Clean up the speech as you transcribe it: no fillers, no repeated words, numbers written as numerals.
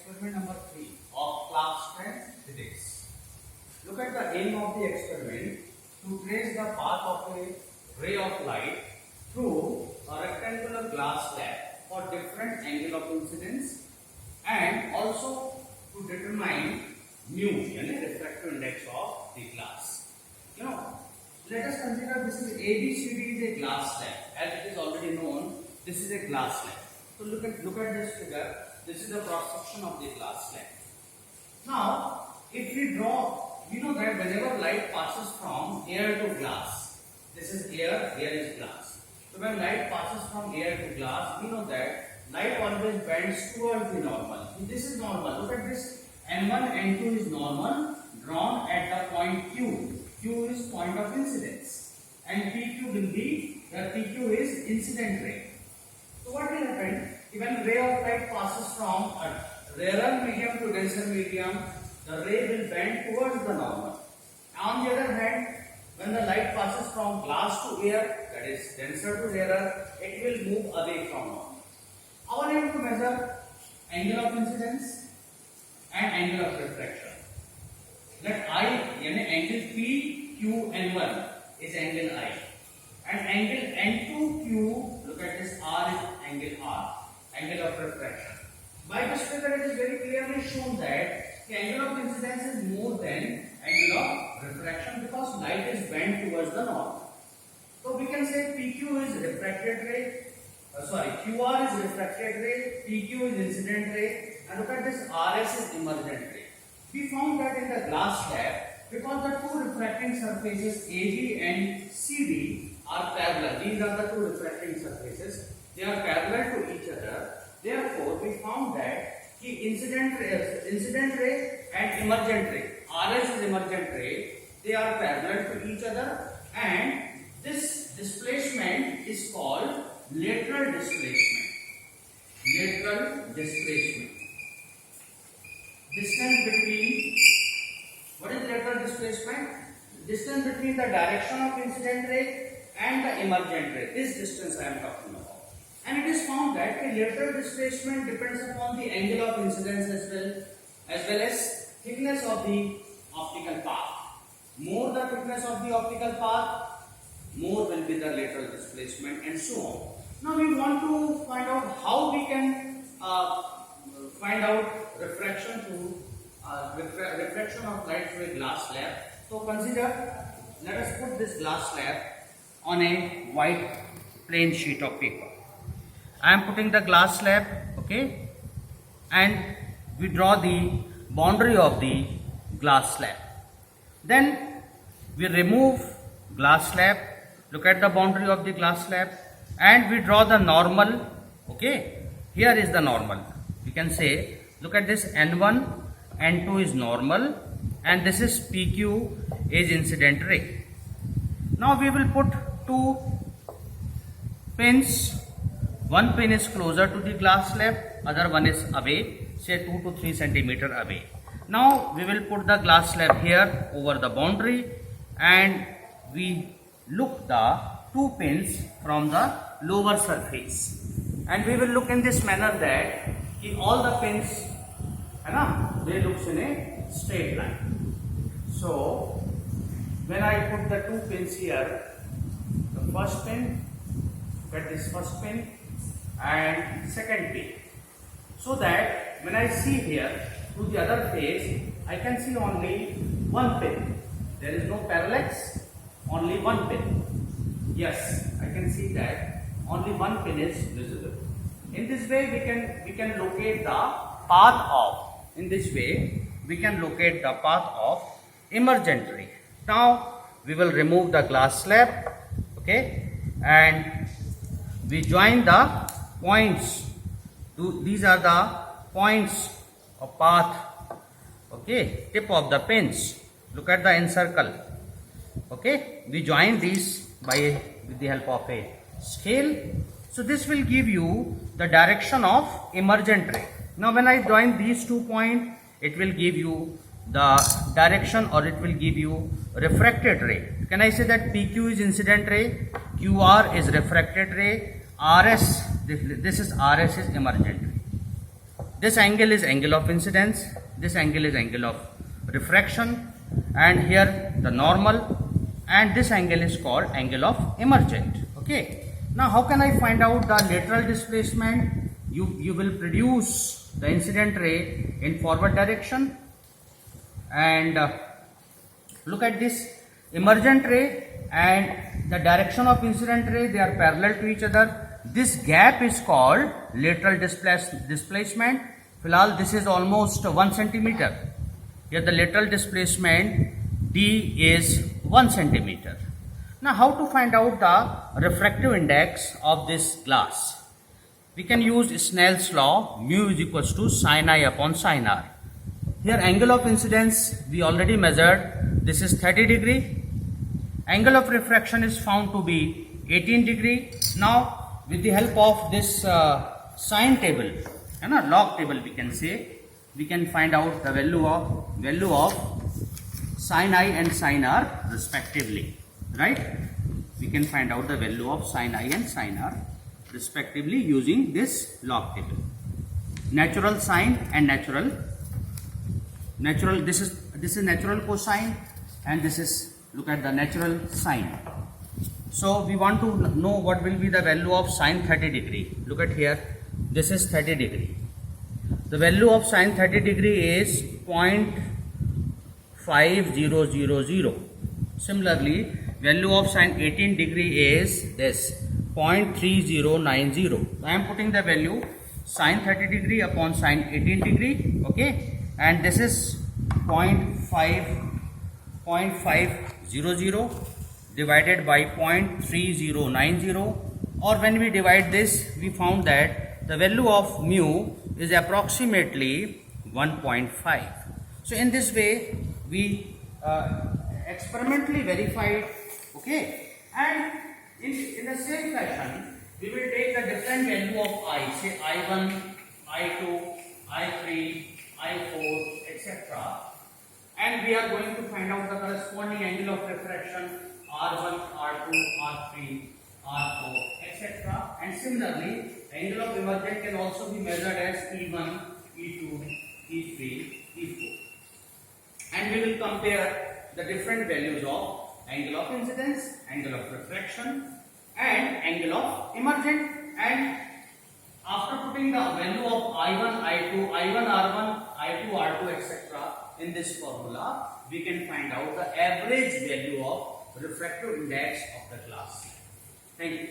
experiment number 3 of class 10 physics. Look at the aim of the experiment to trace the path of a ray of light through a rectangular glass slab for different angle of incidence and also to determine mu, refractive index of the glass. Let us consider this is ABCD is a glass slab. As it is already known, this is a glass slab. So look at this figure. This is the cross section of the glass slab. Now, if we draw, you know that whenever light passes from air to glass, this is air, here is glass. So when light passes from air to glass, we know that light always bends towards the normal. This is normal. Look at this. N1, N2 is normal, drawn at the point Q. Q is point of incidence, and PQ will be, where PQ is incident ray. So what will happen? When ray of light passes from a rarer medium to denser medium, the ray will bend towards the normal. On the other hand, when the light passes from glass to air, that is denser to rarer, it will move away from normal. Our aim to measure angle of incidence and angle of refraction. Let I, angle P, Q, N1 is angle I. And angle N2Q, look at this, R is angle R, angle of refraction. By this figure, it is very clearly shown that the angle of incidence is more than angle of refraction because light is bent towards the normal. So we can say PQ is refracted ray, QR is refracted ray, PQ is incident ray, and look at this, RS is emergent ray. We found that in the glass slab, because the two refracting surfaces AB and CD are parallel. These are the two refracting surfaces. They are parallel to each other. Therefore, we found that the incident ray and emergent ray, RS is emergent ray, they are parallel to each other, and this displacement is called lateral displacement. Lateral displacement. Distance between, what is lateral displacement? Distance between the direction of incident ray and the emergent ray. This distance I am talking about. And it is found that the lateral displacement depends upon the angle of incidence as well as thickness of the optical path. More the thickness of the optical path, more will be the lateral displacement, and so on. Now we want to find out how we can find out refraction of light through a glass slab. So consider, let us put this glass slab on a white plain sheet of paper. I am putting the glass slab, okay, and we draw the boundary of the glass slab. Then we remove glass slab, look at the boundary of the glass slab, and we draw the normal, okay. Here is the normal. We can say, look at this, N1, N2 is normal, and this is PQ is incident ray. Now we will put two pins. One pin is closer to the glass slab, other one is away, say 2 to 3 centimeter away. Now we will put the glass slab here over the boundary, and we look the two pins from the lower surface. And we will look in this manner that all the pins, they look in a straight line. So when I put the two pins here, the first pin, get this first pin and second pin, so that when I see here to the other face, I can see only one pin. There is no parallax, only one pin. Yes, I can see that only one pin is visible. In this way, we can locate the path of. In this way, we can locate the path of emergent ray. Now we will remove the glass slab, okay, and we join the points. These are the points of path, okay, tip of the pins. Look at the encircle, okay. We join these with the help of a scale. So this will give you the direction of emergent ray. Now when I join these 2 points, it will give you the direction, or it will give you refracted ray. Can I say that PQ is incident ray, QR is refracted ray, RS, this is RS is emergent ray. this angle is angle of incidence, this angle is angle of refraction, and here the normal, and this angle is called angle of emergent. Okay. Now how can I find out the lateral displacement? You will produce the incident ray in forward direction, and look at this emergent ray and the direction of incident ray, they are parallel to each other. This gap is called lateral displacement. Filal, this is almost 1 centimeter. Here the lateral displacement D is 1 centimeter. Now how to find out the refractive index of this glass? We can use Snell's law, mu is equals to sin I upon sin R. Here angle of incidence we already measured, this is 30 degree. Angle of refraction is found to be 18 degree. Now with the help of this sine table, log table we can say, we can find out the value of sin I and sin R respectively, right? We can find out the value of sin I and sin R respectively using this log table. Natural sine and natural, this is natural cosine, and this is, look at the natural sine. So we want to know what will be the value of sine 30 degree. Look at here, this is 30 degree. The value of sine 30 degree is 0.5000. Similarly, value of sine 18 degree is this 0.3090. I am putting the value sine 30 degree upon sine 18 degree, okay, and this is 0.500 divided by 0.3090, or when we divide this, we found that the value of mu is approximately 1.5. So in this way we experimentally verified, okay, and in the same fashion we will take the different value of I, say I1, I2, I3, I4, etc., and we are going to find out the corresponding angle of refraction R1, R2, R3, R4, etc. And similarly, angle of emergent can also be measured as E1, E2, E3, E4. And we will compare the different values of angle of incidence, angle of refraction, and angle of emergent. And after putting the value of I1, I2, I1 R1, I2 R2, etc. in this formula, we can find out the average value of refractive index of the glass. Thank you.